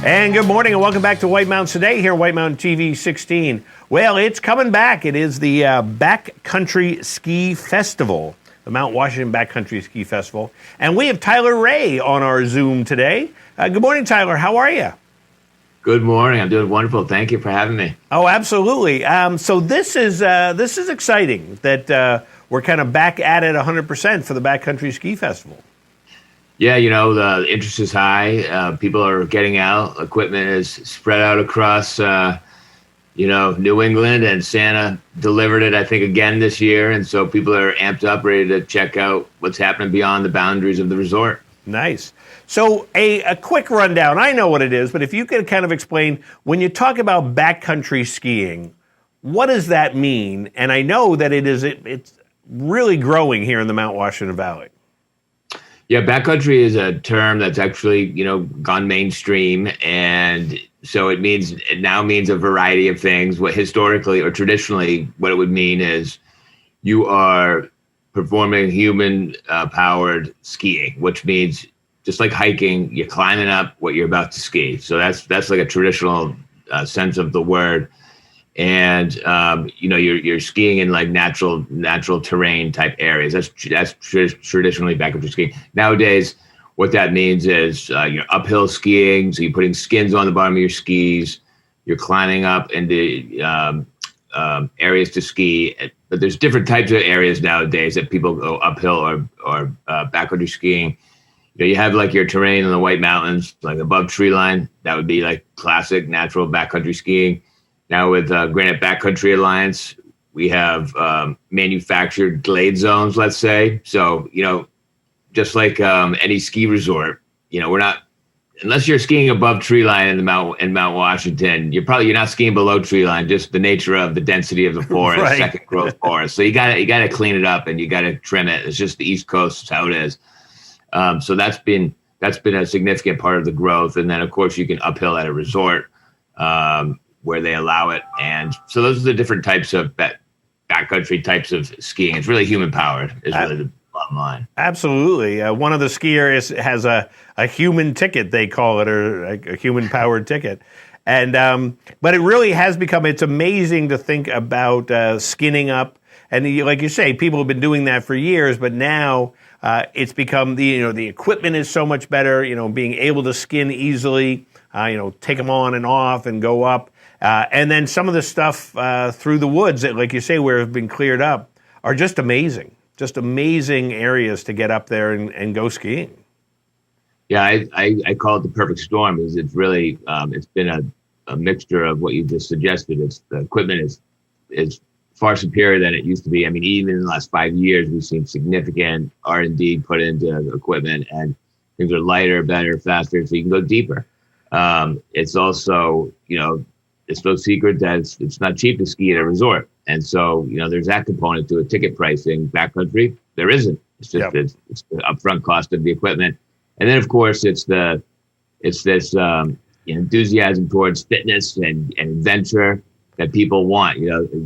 And good morning and welcome back to White Mountains Today here on White Mountain TV 16. Well, it's coming back. It is the Backcountry Ski Festival, the Mount Washington Backcountry Ski Festival. And we have Tyler Ray on our Zoom today. Good morning, Tyler. How are you? Good morning. I'm doing wonderful. Thank you for having me. Oh, absolutely. So this is exciting that we're kind of back at it 100% for the Backcountry Ski Festival. Yeah, the interest is high. People are getting out. Equipment is spread out across, New England, and Santa delivered it, I think, again this year. And so people are amped up, ready to check out what's happening beyond the boundaries of the resort. Nice. So a quick rundown. I know what it is, but if you could kind of explain, when you talk about backcountry skiing, what does that mean? And I know that it's really growing here in the Mount Washington Valley. Yeah, backcountry is a term that's actually, gone mainstream. And so it now means a variety of things. What historically or traditionally, what it would mean is you are performing human powered skiing, which means just like hiking, you're climbing up what you're about to ski. So that's like a traditional sense of the word. And you're skiing in like natural terrain type areas. That's traditionally backcountry skiing. Nowadays, what that means is you're uphill skiing. So you're putting skins on the bottom of your skis. You're climbing up into areas to ski. But there's different types of areas nowadays that people go uphill or backcountry skiing. You have like your terrain in the White Mountains, like above tree line. That would be like classic natural backcountry skiing. Now with Granite Backcountry Alliance, we have manufactured glade zones, let's say. So, just like any ski resort, we're not, unless you're skiing above tree line in Mount Washington, you're not skiing below tree line, just the nature of the density of the forest, right. Second growth forest. So you gotta clean it up and you gotta trim it. It's just the East Coast is how it is. So that's been a significant part of the growth. And then of course you can uphill at a resort, where they allow it. And so those are the different types of backcountry types of skiing. It's really human powered is really the bottom line. Absolutely. One of the ski areas has a human ticket, they call it, or a human powered ticket. And but it really has become, it's amazing to think about skinning up. And like you say, people have been doing that for years, but now it's become the equipment is so much better, being able to skin easily, take them on and off and go up. And then some of the stuff through the woods that, like you say, where have been cleared up are just amazing areas to get up there and go skiing. Yeah, I call it the perfect storm. It's really it's been a mixture of what you just suggested. The equipment is far superior than it used to be. I mean, even in the last 5 years, we've seen significant R&D put into equipment, and things are lighter, better, faster, so you can go deeper. It's also, it's no secret that it's not cheap to ski at a resort. And so, there's that component to it. Ticket pricing, backcountry, there isn't. It's just it's the upfront cost of the equipment. And then, of course, it's this enthusiasm towards fitness and adventure that people want,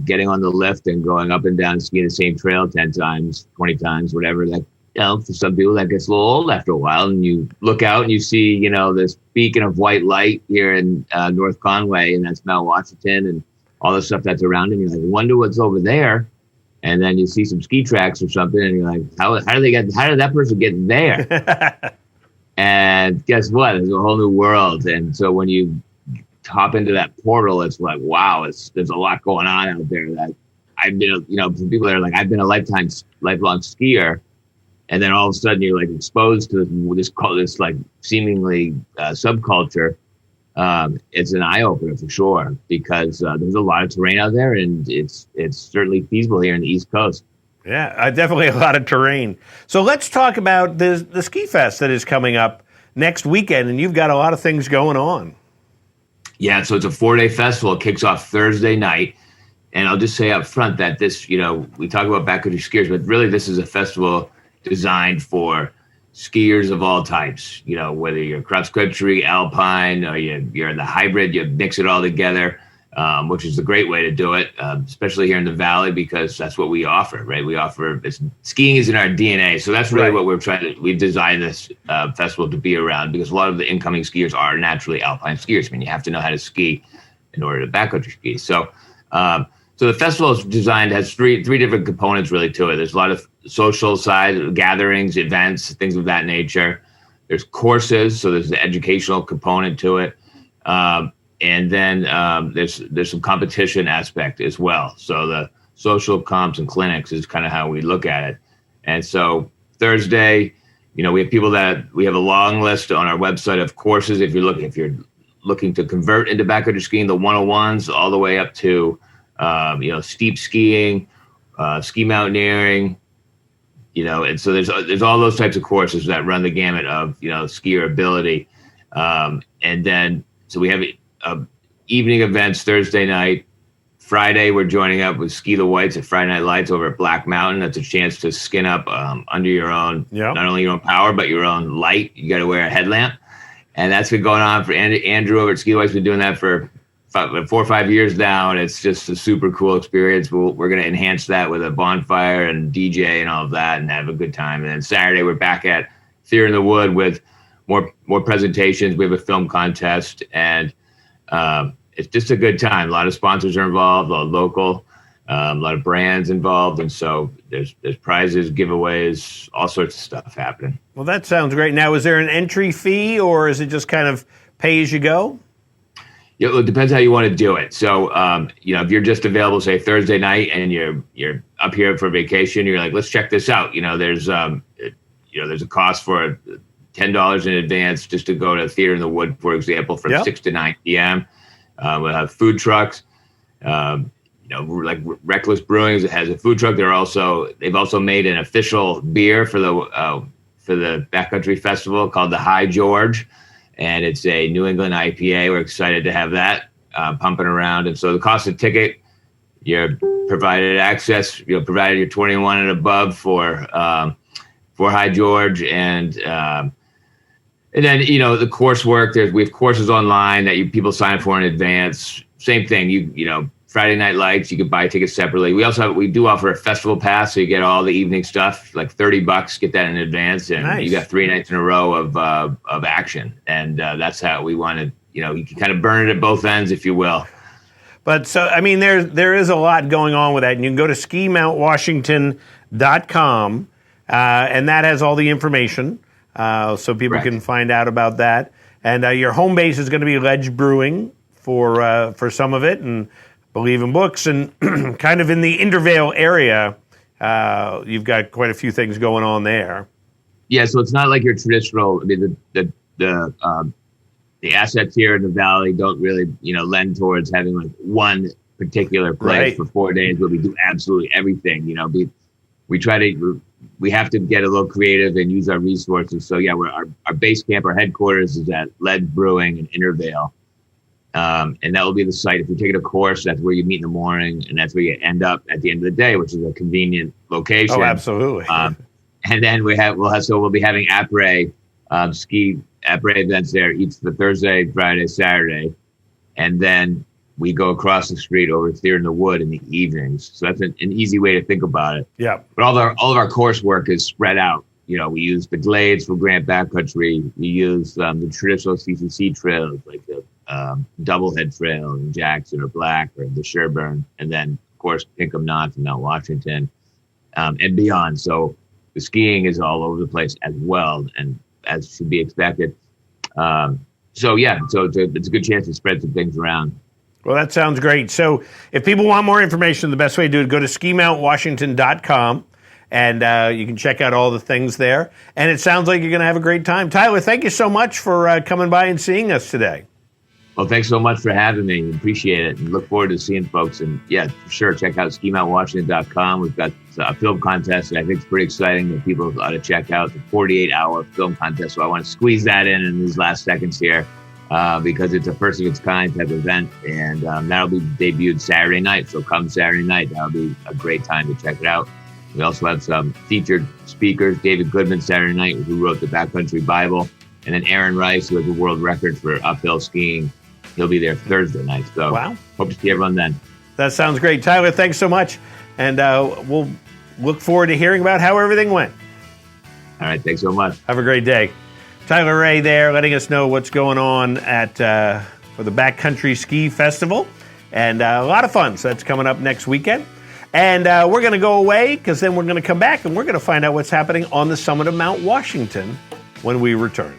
getting on the lift and going up and down, skiing the same trail 10 times, 20 times, whatever. That, for some people, that gets a little old after a while. And you look out and you see, this beacon of white light here in North Conway, and that's Mount Washington and all the stuff that's around it. You're like, wonder what's over there. And then you see some ski tracks or something, and you're like, how did that person get there? And guess what? There's a whole new world. And so when you hop into that portal, it's like, wow, there's a lot going on out there that I've been, some people that are like, I've been a lifelong skier. And then all of a sudden you're like exposed to this like seemingly subculture. It's an eye opener for sure, because there's a lot of terrain out there, and it's certainly feasible here in the East Coast. Yeah, definitely a lot of terrain. So let's talk about the Ski Fest that is coming up next weekend, and you've got a lot of things going on. Yeah, so it's a 4-day festival. It kicks off Thursday night. And I'll just say up front that this, we talk about backcountry skiers, but really this is a festival designed for skiers of all types, whether you're cross country, alpine, or you're in the hybrid, you mix it all together. which is a great way to do it, especially here in the Valley, because that's what we offer, right? Skiing is in our DNA. So that's really what we've designed this festival to be around, because a lot of the incoming skiers are naturally alpine skiers. I mean, you have to know how to ski in order to backcountry ski. So the festival is designed, has three different components really to it. There's a lot of social side, gatherings, events, things of that nature. There's courses, so there's the educational component to it. And then there's some competition aspect as well. So the social comps and clinics is kind of how we look at it. And so Thursday, we have a long list on our website of courses. If you're looking to convert into backcountry skiing, the 101s all the way up to steep skiing, ski mountaineering, and so there's all those types of courses that run the gamut of skier ability. And then so we have evening events Thursday night. Friday, we're joining up with Ski the Whites at Friday Night Lights over at Black Mountain. That's a chance to skin up under your own, not only your own power, but your own light. You got to wear a headlamp. And that's been going on for Andrew over at Ski the Whites. Been doing that for 4 or 5 years now. And it's just a super cool experience. We're going to enhance that with a bonfire and DJ and all of that and have a good time. And then Saturday, we're back at Theater in the Wood with more presentations. We have a film contest, and it's just a good time. A lot of sponsors are involved, a lot of local, a lot of brands involved. And so there's prizes, giveaways, all sorts of stuff happening. Well, that sounds great. Now, is there an entry fee, or is it just kind of pay as you go? Yeah, it depends how you want to do it. So, if you're just available, say Thursday night, and you're up here for vacation, you're like, let's check this out. There's a cost for $10 in advance just to go to Theater in the Wood, for example, from 6 to 9 p.m. We'll have food trucks. Like Reckless Brewing has a food truck. They've also made an official beer for the Backcountry Festival called the High George, and it's a New England IPA. We're excited to have that pumping around. And so the cost of ticket, you're provided access. Provided you're 21 and above for High George, and then the coursework. We have courses online that people sign up for in advance. Same thing. Friday Night Lights, you can buy tickets separately. We do offer a festival pass, so you get all the evening stuff, like $30. Get that in advance, and you got 3 nights in a row of action. And that's how we want to. You can kind of burn it at both ends, if you will. But so there is a lot going on with that, and you can go to skimountwashington.com, and that has all the information, so people can find out about that. And your home base is going to be Ledge Brewing for some of it, and Believe in Books, and kind of in the Intervale area, you've got quite a few things going on there. Yeah, so it's not like your traditional. I mean, the assets here in the Valley don't really, lend towards having like one particular place for 4 days where we do absolutely everything. We have to get a little creative and use our resources. So yeah, our base camp, our headquarters is at Ledge Brewing in Intervale. And that will be the site. If you're taking a course, that's where you meet in the morning, and that's where you end up at the end of the day, which is a convenient location. Oh, absolutely. And then we'll be having après ski après events there each the Thursday, Friday, Saturday, and then we go across the street over Theater in the Wood in the evenings. So that's an easy way to think about it. Yeah. But all of our coursework is spread out. We use the Glades for Grant Backcountry. We use the traditional CCC trails like the Doublehead Trail in Jackson or Black or the Sherburne, and then of course Pinkham Knots and Mount Washington, and beyond. So the skiing is all over the place as well, and as should be expected. It's a good chance to spread some things around. Well, that sounds great. So if people want more information, the best way to do it, go to skimountwashington.com, and you can check out all the things there. And it sounds like you're going to have a great time. Tyler, thank you so much for coming by and seeing us today. Well, thanks so much for having me. Appreciate it, and look forward to seeing folks. And yeah, for sure, check out skimountwashington.com. We've got a film contest that I think is pretty exciting that people ought to check out. The 48-hour film contest. So I want to squeeze that in these last seconds here because it's a first of its kind type event, and that'll be debuted Saturday night. So come Saturday night, that'll be a great time to check it out. We also have some featured speakers: David Goodman Saturday night, who wrote the Backcountry Bible, and then Aaron Rice, who has a world record for uphill skiing. he'll be there Thursday night. So Wow. hope to see everyone then. That sounds great. Tyler, thanks so much. And we'll look forward to hearing about how everything went. All right, thanks so much. Have a great day. Tyler Ray there letting us know what's going on at for the Backcountry Ski Festival. And a lot of fun. So that's coming up next weekend. And we're going to go away because then we're going to come back and we're going to find out what's happening on the summit of Mount Washington when we return.